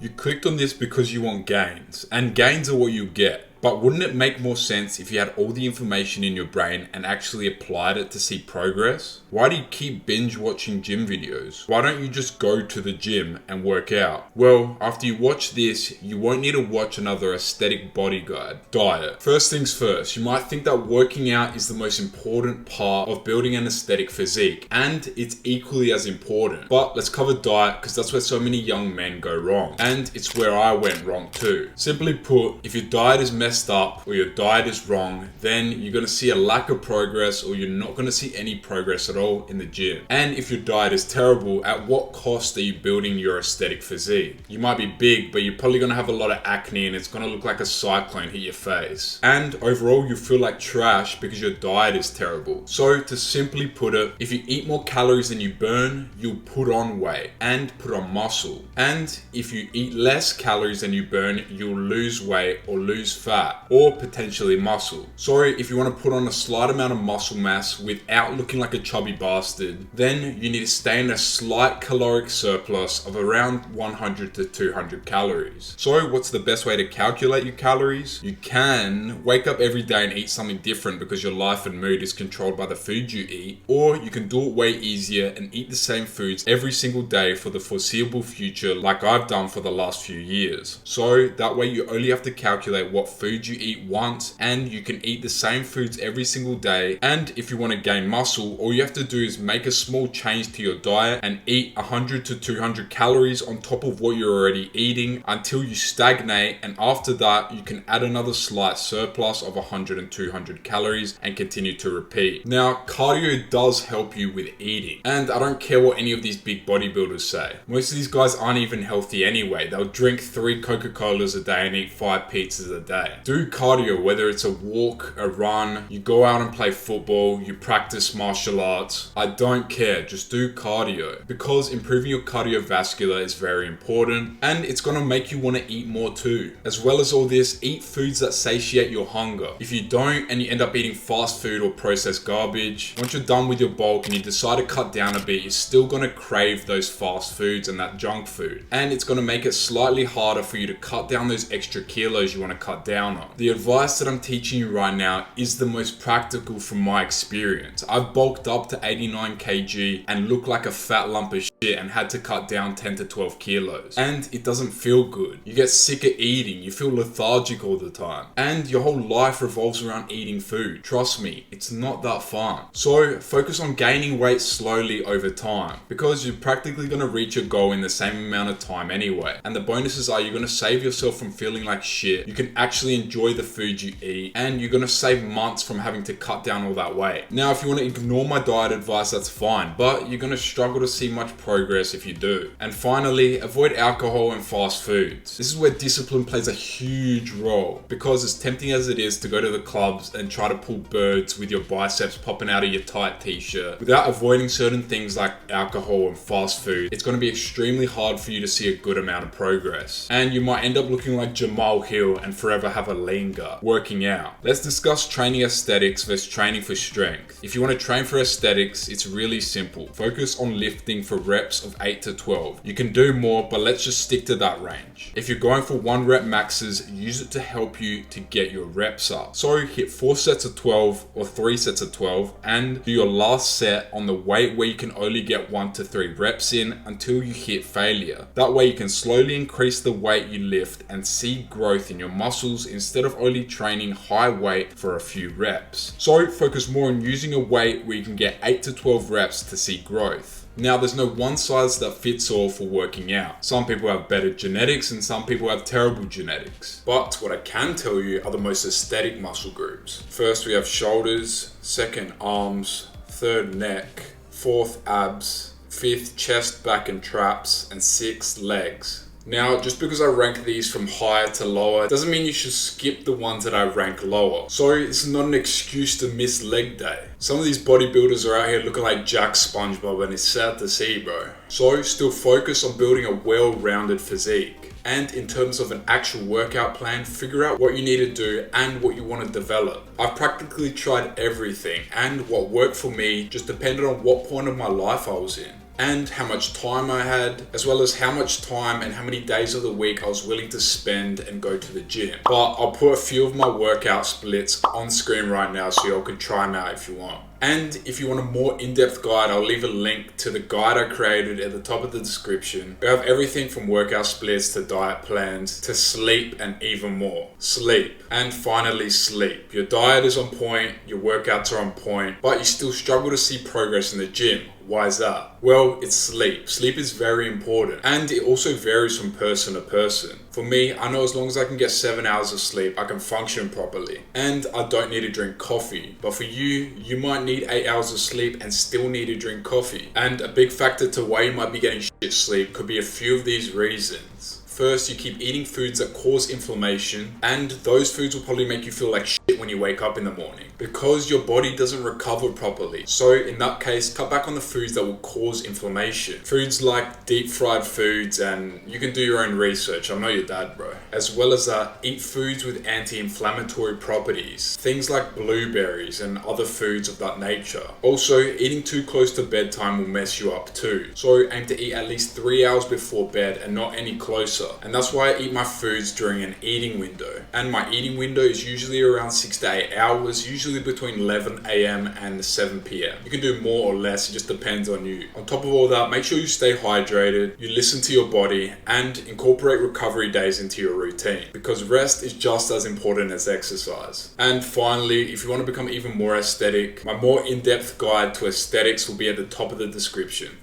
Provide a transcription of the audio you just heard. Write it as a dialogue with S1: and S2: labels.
S1: You clicked on this because you want gains, and gains are what you get. But wouldn't it make more sense if you had all the information in your brain and actually applied it to see progress? Why do you keep binge watching gym videos? Why don't you just go to the gym and work out? Well, after you watch this, you won't need to watch another aesthetic body guide. Diet. First things first, you might think that working out is the most important part of building an aesthetic physique, and it's equally as important. But let's cover diet because that's where so many young men go wrong. And it's where I went wrong too. Simply put, if your diet is messed up or your diet is wrong, then you're going to see a lack of progress, or you're not going to see any progress at all in the gym. And if your diet is terrible, at what cost are you building your aesthetic physique? You might be big, but you're probably going to have a lot of acne and it's going to look like a cyclone hit your face. And overall, you feel like trash because your diet is terrible. So to simply put it, if you eat more calories than you burn, you'll put on weight and put on muscle. And if you eat less calories than you burn, you'll lose weight or lose fat, or potentially muscle. So if you want to put on a slight amount of muscle mass without looking like a chubby bastard, then you need to stay in a slight caloric surplus of around 100 to 200 calories. So what's the best way to calculate your calories? You can wake up every day and eat something different because your life and mood is controlled by the food you eat, or you can do it way easier and eat the same foods every single day for the foreseeable future, like I've done for the last few years. So that way you only have to calculate what food you eat once, and you can eat the same foods every single day. And if you want to gain muscle, all you have to do is make a small change to your diet and eat 100 to 200 calories on top of what you're already eating until you stagnate, and after that you can add another slight surplus of 100 and 200 calories and continue to repeat. Now, cardio does help you with eating, and I don't care what any of these big bodybuilders say. Most of these guys aren't even healthy anyway. They'll drink 3 Coca-Colas a day and eat 5 pizzas a day. Do cardio, whether it's a walk, a run, you go out and play football, you practice martial arts. I don't care, just do cardio, because improving your cardiovascular is very important, and it's gonna make you want to eat more too. As well as all this, eat foods that satiate your hunger. If you don't and you end up eating fast food or processed garbage, once you're done with your bulk and you decide to cut down a bit, you're still gonna crave those fast foods and that junk food, and it's gonna make it slightly harder for you to cut down those extra kilos you want to cut down on. The advice that I'm teaching you right now is the most practical from my experience. I've bulked up to 89 kg and looked like a fat lump of shit and had to cut down 10 to 12 kilos. And it doesn't feel good. You get sick of eating, you feel lethargic all the time, and your whole life revolves around eating food. Trust me, it's not that fun. So focus on gaining weight slowly over time, because you're practically going to reach your goal in the same amount of time anyway. And the bonuses are you're going to save yourself from feeling like shit, you can actually enjoy the food you eat, and you're going to save months from having to cut down all that weight. Now, if you want to ignore my diet advice, that's fine, but you're going to struggle to see much progress if you do. And finally, avoid alcohol and fast foods. This is where discipline plays a huge role, because as tempting as it is to go to the clubs and try to pull birds with your biceps popping out of your tight t-shirt, without avoiding certain things like alcohol and fast food, it's going to be extremely hard for you to see a good amount of progress. And you might end up looking like Jamal Hill and forever have a lean gut working out. Let's discuss training aesthetics versus training for strength. If you want to train for aesthetics, it's really simple. Focus on lifting for reps of 8 to 12. You can do more, but let's just stick to that range. If you're going for 1 rep maxes, use it to help you to get your reps up. So hit 4 sets of 12 or 3 sets of 12 and do your last set on the weight where you can only get 1 to 3 reps in until you hit failure. That way you can slowly increase the weight you lift and see growth in your muscles instead of only training high weight for a few reps. So focus more on using a weight where you can get 8 to 12 reps to see growth. Now, there's no one size that fits all for working out. Some people have better genetics and some people have terrible genetics. But what I can tell you are the most aesthetic muscle groups. First, we have shoulders, second, arms, third, neck, fourth, abs, fifth, chest, back and traps, and sixth, legs. Now, just because I rank these from higher to lower doesn't mean you should skip the ones that I rank lower. So it's not an excuse to miss leg day. Some of these bodybuilders are out here looking like Jack SpongeBob, and it's sad to see, bro. So still focus on building a well-rounded physique. And in terms of an actual workout plan, figure out what you need to do and what you want to develop. I've practically tried everything, and what worked for me just depended on what point of my life I was in. and how much time I had, as well as how much time and how many days of the week I was willing to spend and go to the gym. But I'll put a few of my workout splits on screen right now so y'all can try them out if you want. And if you want a more in-depth guide, I'll leave a link to the guide I created at the top of the description. We have everything from workout splits to diet plans to sleep and even more. Sleep. And finally, sleep. Your diet is on point, your workouts are on point, but you still struggle to see progress in the gym. Why is that? Well, it's sleep. Sleep is very important, and it also varies from person to person. For me, I know as long as I can get 7 hours of sleep, I can function properly, and I don't need to drink coffee. But for you, you might need 8 hours of sleep and still need to drink coffee. And a big factor to why you might be getting shit sleep could be a few of these reasons. First, you keep eating foods that cause inflammation, and those foods will probably make you feel like shit when you wake up in the morning because your body doesn't recover properly. So in that case, cut back on the foods that will cause inflammation. Foods like deep fried foods, and you can do your own research. I'm not your dad, bro. As well as that, eat foods with anti-inflammatory properties. Things like blueberries and other foods of that nature. Also, eating too close to bedtime will mess you up too. So aim to eat at least 3 hours before bed and not any closer. And that's why I eat my foods during an eating window. And my eating window is usually around 6 to 8 hours, usually between 11 a.m. and 7 p.m. You can do more or less, it just depends on you. On top of all that, make sure you stay hydrated, you listen to your body, and incorporate recovery days into your routine, because rest is just as important as exercise. And finally, if you want to become even more aesthetic, my more in-depth guide to aesthetics will be at the top of the description.